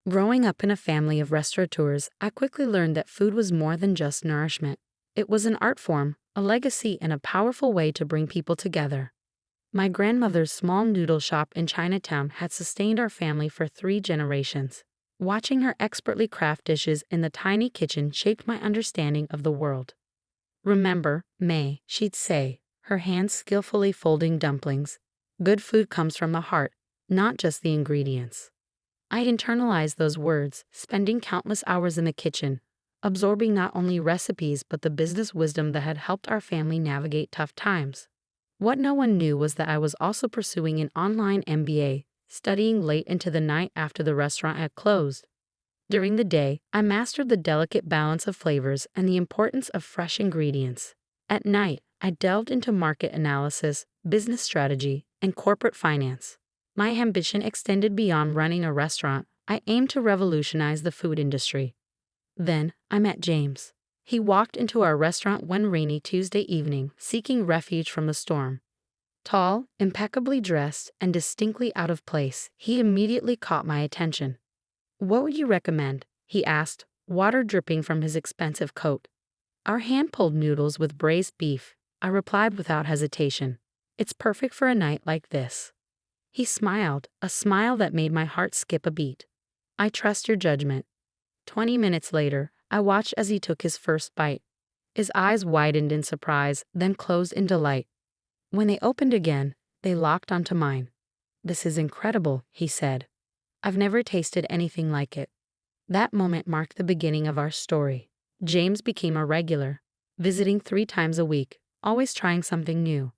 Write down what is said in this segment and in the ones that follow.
Growing up in a family of restaurateurs, I quickly learned that food was more than just nourishment. It was an art form, a legacy, and a powerful way to bring people together. My grandmother's small noodle shop in Chinatown had sustained our family for 3 generations. Watching her expertly craft dishes in the tiny kitchen shaped my understanding of the world. "Remember, May," she'd say, her hands skillfully folding dumplings. "Good food comes from the heart, not just the ingredients." I'd internalized those words, spending countless hours in the kitchen, absorbing not only recipes but the business wisdom that had helped our family navigate tough times. What no one knew was that I was also pursuing an online MBA, studying late into the night after the restaurant had closed. During the day, I mastered the delicate balance of flavors and the importance of fresh ingredients. At night, I delved into market analysis, business strategy, and corporate finance. My ambition extended beyond running a restaurant. I aimed to revolutionize the food industry. Then, I met James. He walked into our restaurant one rainy Tuesday evening, seeking refuge from the storm. Tall, impeccably dressed, and distinctly out of place, he immediately caught my attention. "What would you recommend?" he asked, water dripping from his expensive coat. "Our hand-pulled noodles with braised beef," I replied without hesitation. "It's perfect for a night like this." He smiled, a smile that made my heart skip a beat. "I trust your judgment." 20 minutes later, I watched as he took his first bite. His eyes widened in surprise, then closed in delight. When they opened again, they locked onto mine. "This is incredible," he said. "I've never tasted anything like it." That moment marked the beginning of our story. James became a regular, visiting 3 times a week, always trying something new.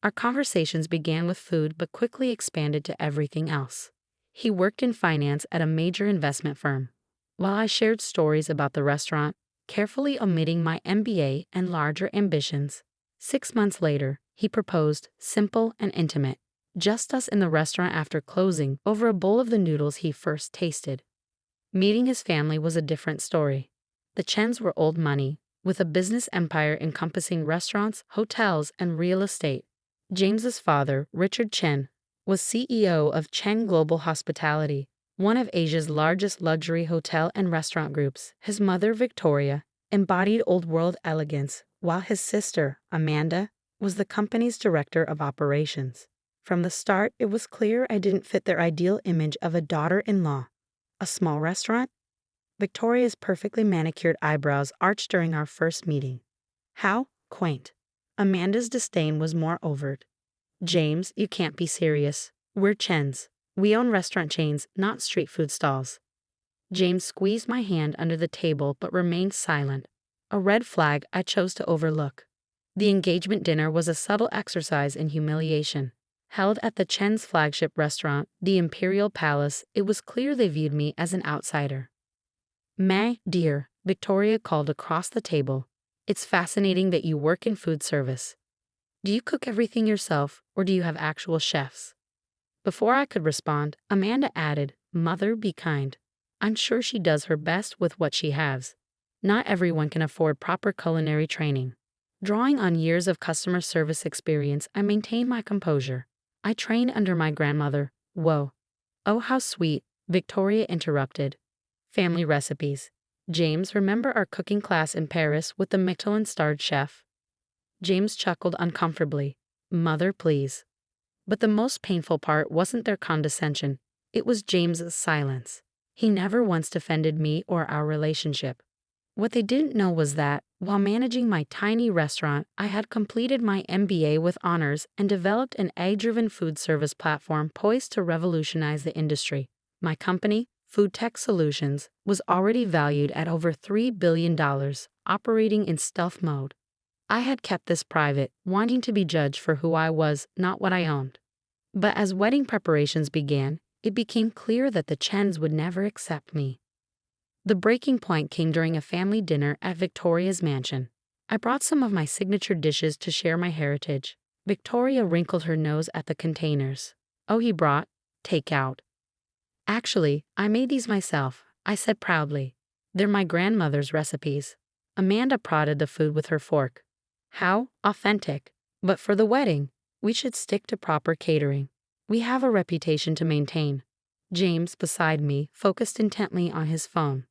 Our conversations began with food but quickly expanded to everything else. He worked in finance at a major investment firm, while I shared stories about the restaurant, carefully omitting my MBA and larger ambitions. 6 months later, he proposed, simple and intimate, just us in the restaurant after closing, over a bowl of the noodles he first tasted. Meeting his family was a different story. The Chens were old money, with a business empire encompassing restaurants, hotels, and real estate. James's father, Richard Chen, was CEO of Chen Global Hospitality, one of Asia's largest luxury hotel and restaurant groups. His mother, Victoria, embodied old-world elegance, while his sister, Amanda, was the company's director of operations. From the start, it was clear I didn't fit their ideal image of a daughter-in-law. A small restaurant? Victoria's perfectly manicured eyebrows arched during our first meeting. How quaint. Amanda's disdain was more overt. "James, you can't be serious. We're Chens. We own restaurant chains, not street food stalls." James squeezed my hand under the table but remained silent, a red flag I chose to overlook. The engagement dinner was a subtle exercise in humiliation. Held at the Chen's flagship restaurant, the Imperial Palace, it was clear they viewed me as an outsider. "May, dear," Victoria called across the table, "it's fascinating that you work in food service. Do you cook everything yourself, or do you have actual chefs?" Before I could respond, Amanda added, "Mother, be kind. I'm sure she does her best with what she has. Not everyone can afford proper culinary training." Drawing on years of customer service experience, I maintained my composure. "I trained under my grandmother." "Whoa. Oh, how sweet," Victoria interrupted. "Family recipes. James, remember our cooking class in Paris with the Michelin-starred chef?" James chuckled uncomfortably. "Mother, please." But the most painful part wasn't their condescension. It was James's silence. He never once defended me or our relationship. What they didn't know was that, while managing my tiny restaurant, I had completed my MBA with honors and developed an AI-driven food service platform poised to revolutionize the industry. My company, Food Tech Solutions, was already valued at over $3 billion, operating in stealth mode. I had kept this private, wanting to be judged for who I was, not what I owned. But as wedding preparations began, it became clear that the Chens would never accept me. The breaking point came during a family dinner at Victoria's mansion. I brought some of my signature dishes to share my heritage. Victoria wrinkled her nose at the containers. "Oh, he brought takeout." "Actually, I made these myself," I said proudly. "They're my grandmother's recipes." Amanda prodded the food with her fork. "How authentic. But for the wedding, we should stick to proper catering. We have a reputation to maintain." James, beside me, focused intently on his phone.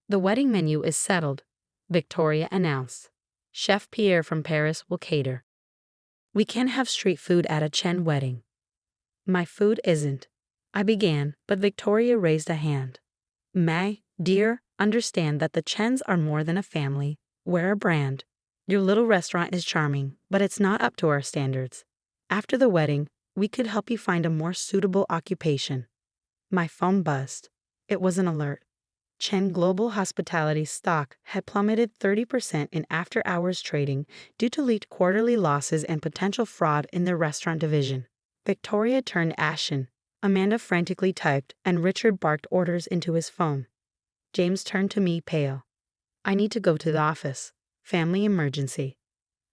The wedding menu is settled, Victoria announced. Chef Pierre from Paris will cater. We can have street food at a Chen wedding. My food isn't. I began, but Victoria raised a hand. May, dear, understand that the Chens are more than a family. We're a brand. Your little restaurant is charming, but it's not up to our standards. After the wedding, we could help you find a more suitable occupation. My phone buzzed. It was an alert. Chen Global Hospitality's stock had plummeted 30% in after-hours trading due to leaked quarterly losses and potential fraud in their restaurant division. Victoria turned ashen. Amanda frantically typed, and Richard barked orders into his phone. James turned to me, pale. I need to go to the office. Family emergency.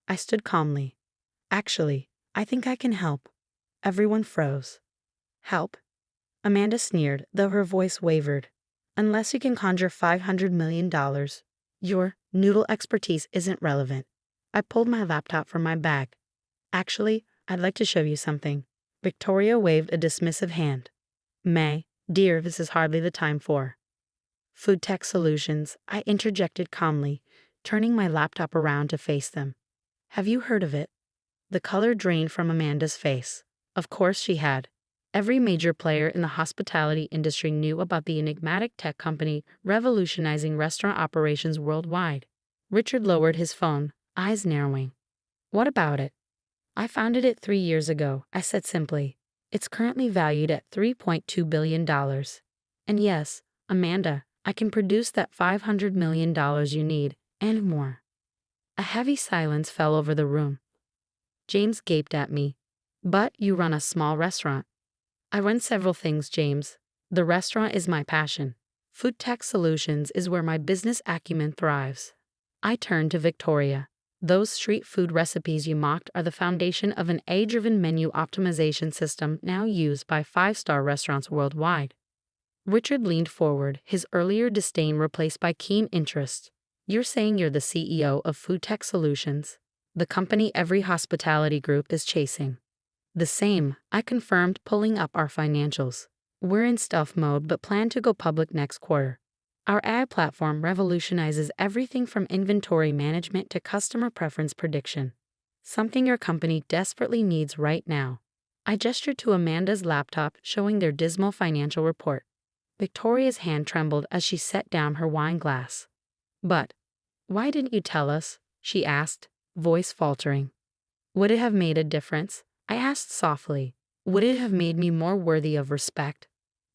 I stood calmly. Actually, I think I can help. Everyone froze. Help? Amanda sneered, though her voice wavered. Unless you can conjure $500 million, your noodle expertise isn't relevant. I pulled my laptop from my bag. Actually, I'd like to show you something. Victoria waved a dismissive hand. May, dear, this is hardly the time for food tech solutions, I interjected calmly, turning my laptop around to face them. Have you heard of it? The color drained from Amanda's face. Of course she had. Every major player in the hospitality industry knew about the enigmatic tech company revolutionizing restaurant operations worldwide. Richard lowered his phone, eyes narrowing. What about it? I founded it 3 years ago, I said simply. It's currently valued at $3.2 billion. And yes, Amanda, I can produce that $500 million you need, and more. A heavy silence fell over the room. James gaped at me. But you run a small restaurant. I run several things, James. The restaurant is my passion. Food tech solutions is where my business acumen thrives. I turned to Victoria. Those street food recipes you mocked are the foundation of an AI-driven menu optimization system now used by 5-star restaurants worldwide. Richard leaned forward, his earlier disdain replaced by keen interest. You're saying you're the CEO of Food Tech Solutions, the company every hospitality group is chasing. The same, I confirmed, pulling up our financials. We're in stealth mode but plan to go public next quarter. Our AI platform revolutionizes everything from inventory management to customer preference prediction. Something your company desperately needs right now. I gestured to Amanda's laptop, showing their dismal financial report. Victoria's hand trembled as she set down her wine glass. But why didn't you tell us? She asked, voice faltering. Would it have made a difference? I asked softly. Would it have made me more worthy of respect?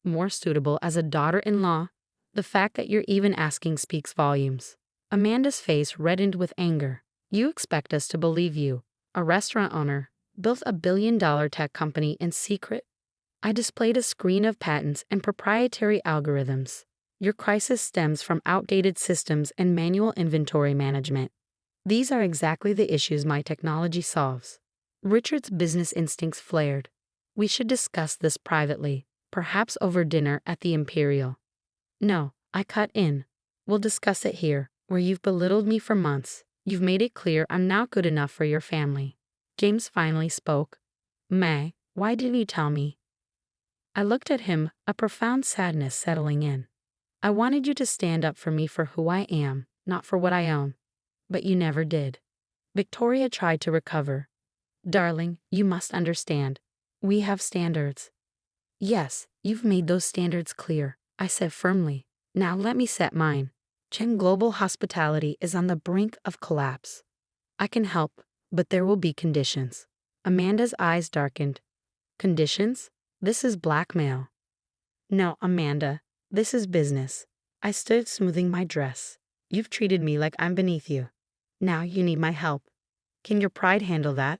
More suitable as a daughter-in-law? The fact that you're even asking speaks volumes. Amanda's face reddened with anger. You expect us to believe you, a restaurant owner, built a billion-dollar tech company in secret? I displayed a screen of patents and proprietary algorithms. Your crisis stems from outdated systems and manual inventory management. These are exactly the issues my technology solves. Richard's business instincts flared. We should discuss this privately, perhaps over dinner at the Imperial. No, I cut in. We'll discuss it here, where you've belittled me for months. You've made it clear I'm not good enough for your family. James finally spoke. May, why didn't you tell me? I looked at him, a profound sadness settling in. I wanted you to stand up for me for who I am, not for what I own. But you never did. Victoria tried to recover. Darling, you must understand. We have standards. Yes, you've made those standards clear, I said firmly. Now let me set mine. Chen Global Hospitality is on the brink of collapse. I can help, but there will be conditions. Amanda's eyes darkened. Conditions? This is blackmail. No, Amanda, this is business. I stood smoothing my dress. You've treated me like I'm beneath you. Now you need my help. Can your pride handle that?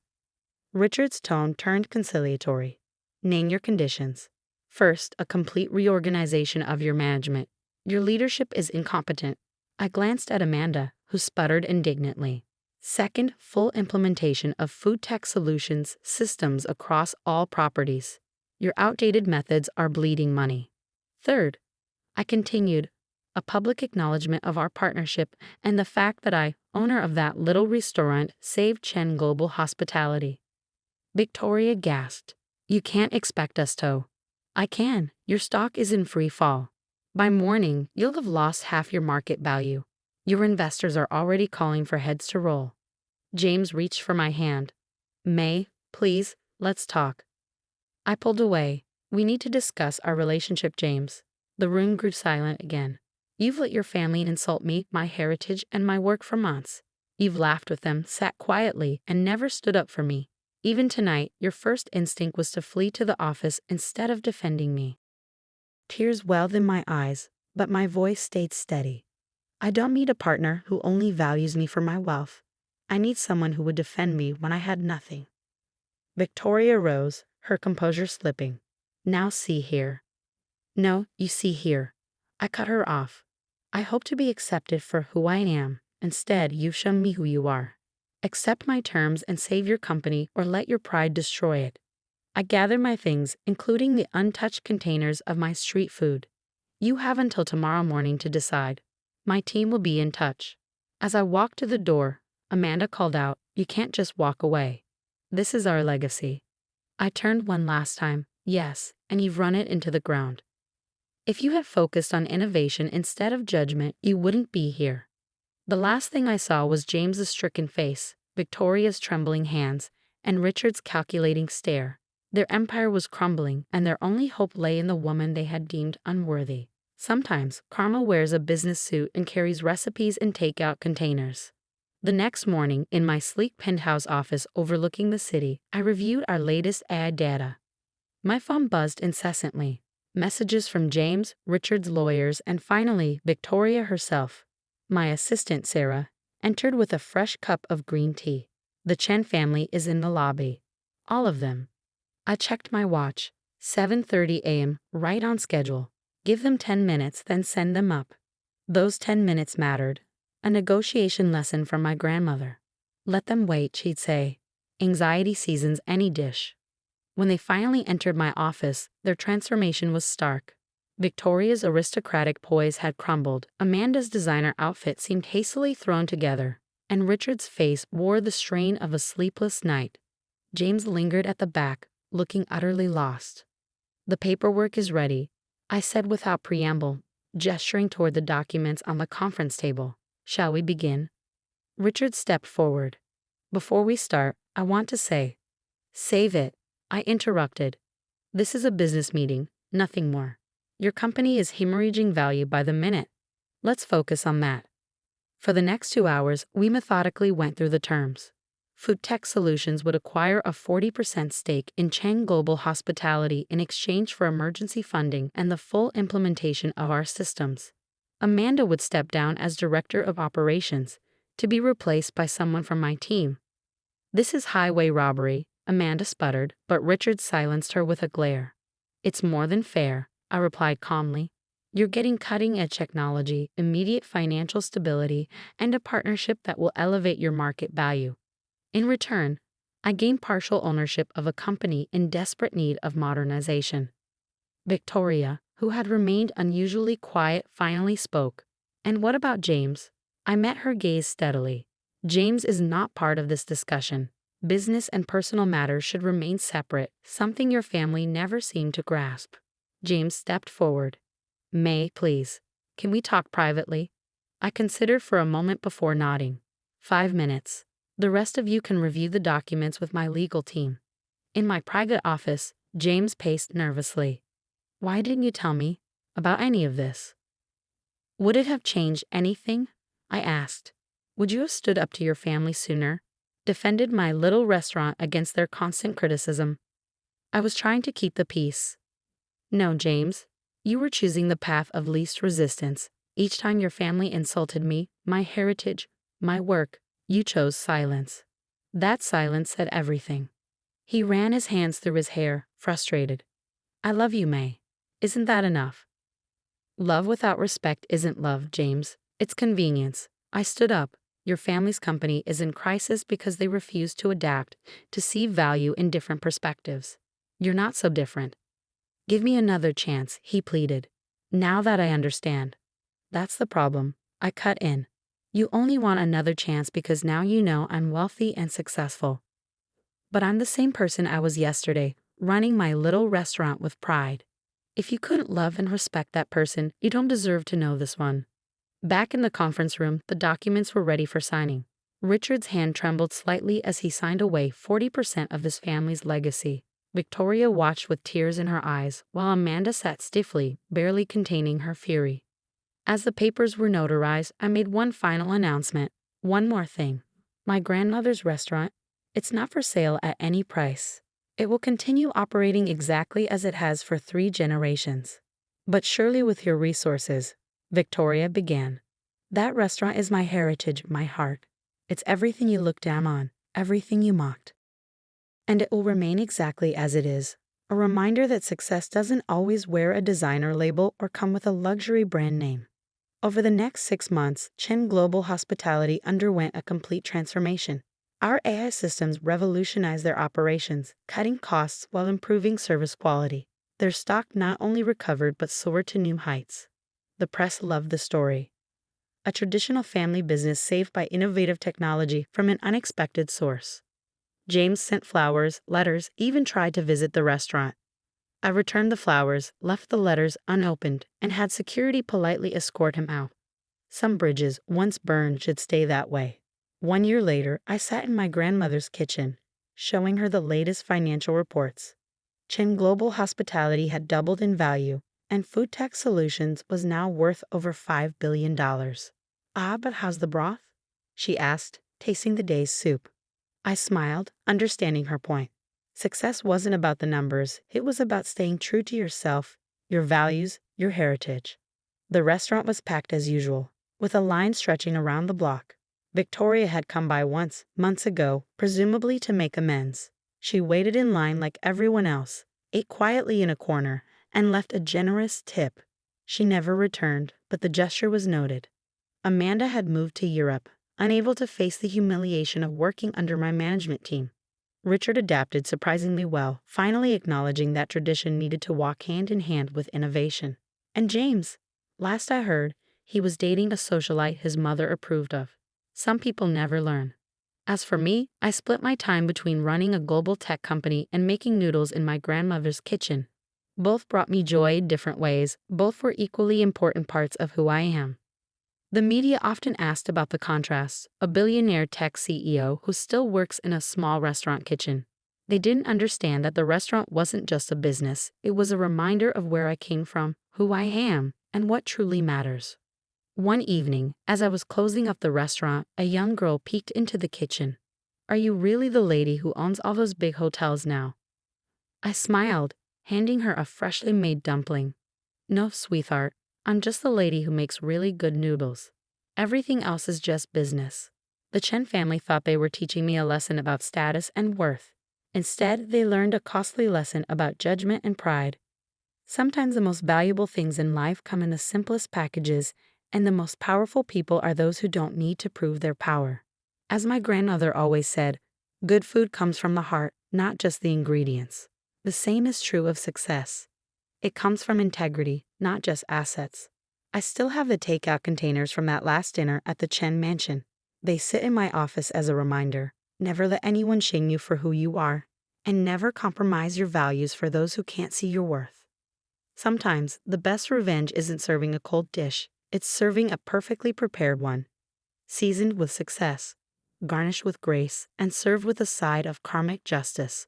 Richard's tone turned conciliatory. Name your conditions. First, a complete reorganization of your management. Your leadership is incompetent. I glanced at Amanda, who sputtered indignantly. Second, full implementation of Food Tech Solutions systems across all properties. Your outdated methods are bleeding money. Third, I continued, a public acknowledgement of our partnership and the fact that I, owner of that little restaurant, saved Chen Global Hospitality. Victoria gasped. You can't expect us to. I can. Your stock is in free fall. By morning, you'll have lost half your market value. Your investors are already calling for heads to roll. James reached for my hand. May, please, let's talk. I pulled away. We need to discuss our relationship, James. The room grew silent again. You've let your family insult me, my heritage, and my work for months. You've laughed with them, sat quietly, and never stood up for me. Even tonight, your first instinct was to flee to the office instead of defending me. Tears welled in my eyes, but my voice stayed steady. I don't need a partner who only values me for my wealth. I need someone who would defend me when I had nothing. Victoria rose, her composure slipping. Now see here. No, you see here. I cut her off. I hope to be accepted for who I am. Instead, you've shown me who you are. Accept my terms and save your company or let your pride destroy it. I gathered my things, including the untouched containers of my street food. You have until tomorrow morning to decide. My team will be in touch. As I walked to the door, Amanda called out, "You can't just walk away. This is our legacy." I turned one last time, yes, and you've run it into the ground. If you had focused on innovation instead of judgment, you wouldn't be here. The last thing I saw was James's stricken face, Victoria's trembling hands, and Richard's calculating stare. Their empire was crumbling, and their only hope lay in the woman they had deemed unworthy. Sometimes, karma wears a business suit and carries recipes in takeout containers. The next morning, in my sleek penthouse office overlooking the city, I reviewed our latest AI data. My phone buzzed incessantly. Messages from James, Richard's lawyers, and finally, Victoria herself. My assistant, Sarah, entered with a fresh cup of green tea. The Chen family is in the lobby. All of them. I checked my watch. 7:30 a.m., right on schedule. Give them 10 minutes, then send them up. Those 10 minutes mattered. A negotiation lesson from my grandmother. Let them wait, she'd say. Anxiety seasons any dish. When they finally entered my office, their transformation was stark. Victoria's aristocratic poise had crumbled, Amanda's designer outfit seemed hastily thrown together, and Richard's face wore the strain of a sleepless night. James lingered at the back, looking utterly lost. "The paperwork is ready," I said without preamble, gesturing toward the documents on the conference table. "Shall we begin?" Richard stepped forward. "Before we start, I want to say—" "Save it," I interrupted. "This is a business meeting, nothing more. Your company is hemorrhaging value by the minute. Let's focus on that." For the next 2 hours, we methodically went through the terms. Food Tech Solutions would acquire a 40% stake in Chang Global Hospitality in exchange for emergency funding and the full implementation of our systems. Amanda would step down as Director of Operations, to be replaced by someone from my team. "This is highway robbery," Amanda sputtered, but Richard silenced her with a glare. "It's more than fair," I replied calmly. "You're getting cutting-edge technology, immediate financial stability, and a partnership that will elevate your market value. In return, I gain partial ownership of a company in desperate need of modernization." Victoria, who had remained unusually quiet, finally spoke. "And what about James?" I met her gaze steadily. "James is not part of this discussion. Business and personal matters should remain separate, something your family never seemed to grasp." James stepped forward. "May, please. Can we talk privately?" I considered for a moment before nodding. 5 minutes. The rest of you can review the documents with my legal team. In my private office, James paced nervously. "Why didn't you tell me about any of this?" "Would it have changed anything?" I asked. "Would you have stood up to your family sooner? Defended my little restaurant against their constant criticism?" I was trying to keep the peace. "No, James. You were choosing the path of least resistance. Each time your family insulted me, my heritage, my work, you chose silence. That silence said everything." He ran his hands through his hair, frustrated. "I love you, May. Isn't that enough?" "Love without respect isn't love, James. It's convenience." I stood up. "Your family's company is in crisis because they refuse to adapt, to see value in different perspectives. You're not so different." "Give me another chance," he pleaded. "Now that I understand." "That's the problem," I cut in. "You only want another chance because now you know I'm wealthy and successful. But I'm the same person I was yesterday, running my little restaurant with pride. If you couldn't love and respect that person, you don't deserve to know this one. Back in the conference room, the documents were ready for signing. Richard's hand trembled slightly as he signed away 40% of his family's legacy. Victoria watched with tears in her eyes, while Amanda sat stiffly, barely containing her fury. As the papers were notarized, I made one final announcement. One more thing. My grandmother's restaurant, it's not for sale at any price. It will continue operating exactly as it has for 3 generations. But surely with your resources, Victoria began. That restaurant is my heritage, my heart. It's everything you looked down on, everything you mocked. And it will remain exactly as it is. A reminder that success doesn't always wear a designer label or come with a luxury brand name. Over the next 6 months, Chin Global Hospitality underwent a complete transformation. Our AI systems revolutionized their operations, cutting costs while improving service quality. Their stock not only recovered but soared to new heights. The press loved the story. A traditional family business saved by innovative technology from an unexpected source. James sent flowers, letters, even tried to visit the restaurant. I returned the flowers, left the letters unopened, and had security politely escort him out. Some bridges, once burned, should stay that way. 1 year later, I sat in my grandmother's kitchen, showing her the latest financial reports. Chin Global Hospitality had doubled in value, and Food Tech Solutions was now worth over $5 billion. Ah, but how's the broth? She asked, tasting the day's soup. I smiled, understanding her point. Success wasn't about the numbers, it was about staying true to yourself, your values, your heritage. The restaurant was packed as usual, with a line stretching around the block. Victoria had come by once, months ago, presumably to make amends. She waited in line like everyone else, ate quietly in a corner, and left a generous tip. She never returned, but the gesture was noted. Amanda had moved to Europe, unable to face the humiliation of working under my management team. Richard adapted surprisingly well, finally acknowledging that tradition needed to walk hand in hand with innovation. And James, last I heard, he was dating a socialite his mother approved of. Some people never learn. As for me, I split my time between running a global tech company and making noodles in my grandmother's kitchen. Both brought me joy in different ways, both were equally important parts of who I am. The media often asked about the contrast, a billionaire tech CEO who still works in a small restaurant kitchen. They didn't understand that the restaurant wasn't just a business, it was a reminder of where I came from, who I am, and what truly matters. One evening, as I was closing up the restaurant, a young girl peeked into the kitchen. "Are you really the lady who owns all those big hotels now?" I smiled, handing her a freshly made dumpling. "No, sweetheart. I'm just the lady who makes really good noodles. Everything else is just business." The Chen family thought they were teaching me a lesson about status and worth. Instead, they learned a costly lesson about judgment and pride. Sometimes the most valuable things in life come in the simplest packages, and the most powerful people are those who don't need to prove their power. As my grandmother always said, good food comes from the heart, not just the ingredients. The same is true of success. It comes from integrity, not just assets. I still have the takeout containers from that last dinner at the Chen Mansion. They sit in my office as a reminder. Never let anyone shame you for who you are, and never compromise your values for those who can't see your worth. Sometimes, the best revenge isn't serving a cold dish, it's serving a perfectly prepared one. Seasoned with success, garnished with grace, and served with a side of karmic justice.